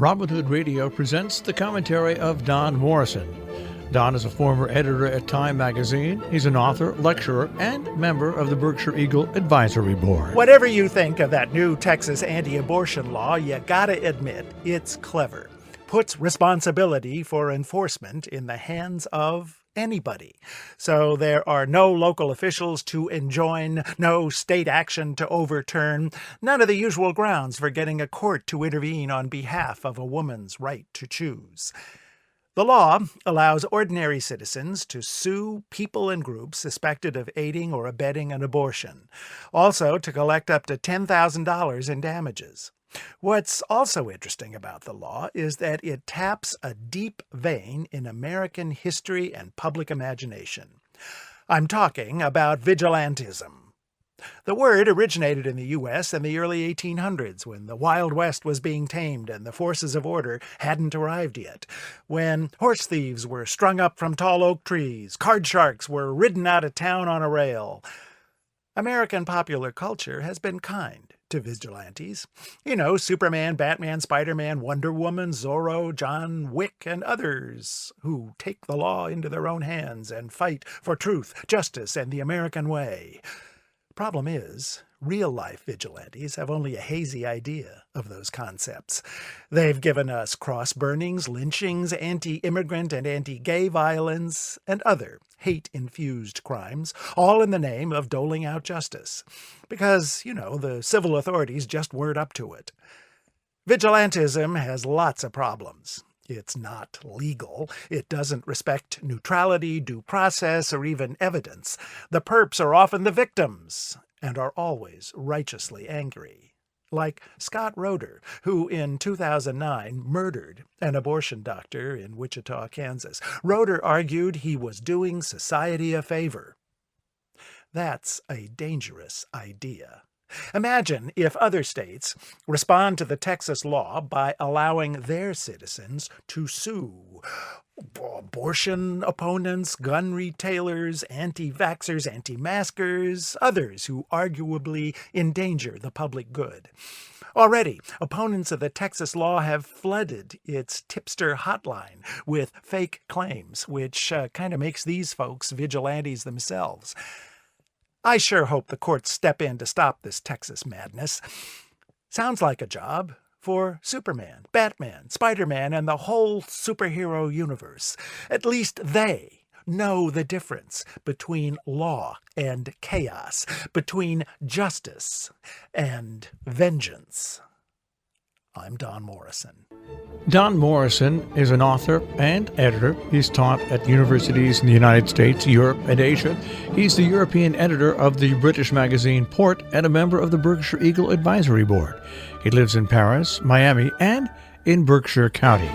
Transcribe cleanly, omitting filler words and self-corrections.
Robin Hood Radio presents the commentary of Don Morrison. Don is a former editor at Time magazine. He's an author, lecturer, and member of the Berkshire Eagle Advisory Board. Whatever you think of that new Texas anti-abortion law, you gotta admit it's clever. Puts responsibility for enforcement in the hands of anybody. So there are no local officials to enjoin, no state action to overturn, none of the usual grounds for getting a court to intervene on behalf of a woman's right to choose. The law allows ordinary citizens to sue people and groups suspected of aiding or abetting an abortion, also to collect up to $10,000 in damages. What's also interesting about the law is that it taps a deep vein in American history and public imagination. I'm talking about vigilantism. The word originated in the U.S. in the early 1800s, when the Wild West was being tamed and the forces of order hadn't arrived yet, when horse thieves were strung up from tall oak trees, card sharks were ridden out of town on a rail. American popular culture has been kind to vigilantes. You know, Superman, Batman, Spider-Man, Wonder Woman, Zorro, John Wick, and others who take the law into their own hands and fight for truth, justice, and the American way. Problem is, real-life vigilantes have only a hazy idea of those concepts. They've given us cross-burnings, lynchings, anti-immigrant and anti-gay violence, and other hate-infused crimes, all in the name of doling out justice. Because, the civil authorities just weren't up to it. Vigilantism has lots of problems. It's not legal. It doesn't respect neutrality, due process, or even evidence. The perps are often the victims and are always righteously angry. Like Scott Roeder, who in 2009 murdered an abortion doctor in Wichita, Kansas. Roeder argued he was doing society a favor. That's a dangerous idea. Imagine if other states respond to the Texas law by allowing their citizens to sue abortion opponents, gun retailers, anti-vaxxers, anti-maskers, others who arguably endanger the public good. Already, opponents of the Texas law have flooded its tipster hotline with fake claims, which kind of makes these folks vigilantes themselves. I sure hope the courts step in to stop this Texas madness. Sounds like a job for Superman, Batman, Spider-Man, and the whole superhero universe. At least they know the difference between law and chaos, between justice and vengeance. I'm Don Morrison. Don Morrison is an author and editor. He's taught at universities in the United States, Europe, and Asia. He's the European editor of the British magazine Port and a member of the Berkshire Eagle Advisory Board. He lives in Paris, Miami, and in Berkshire County.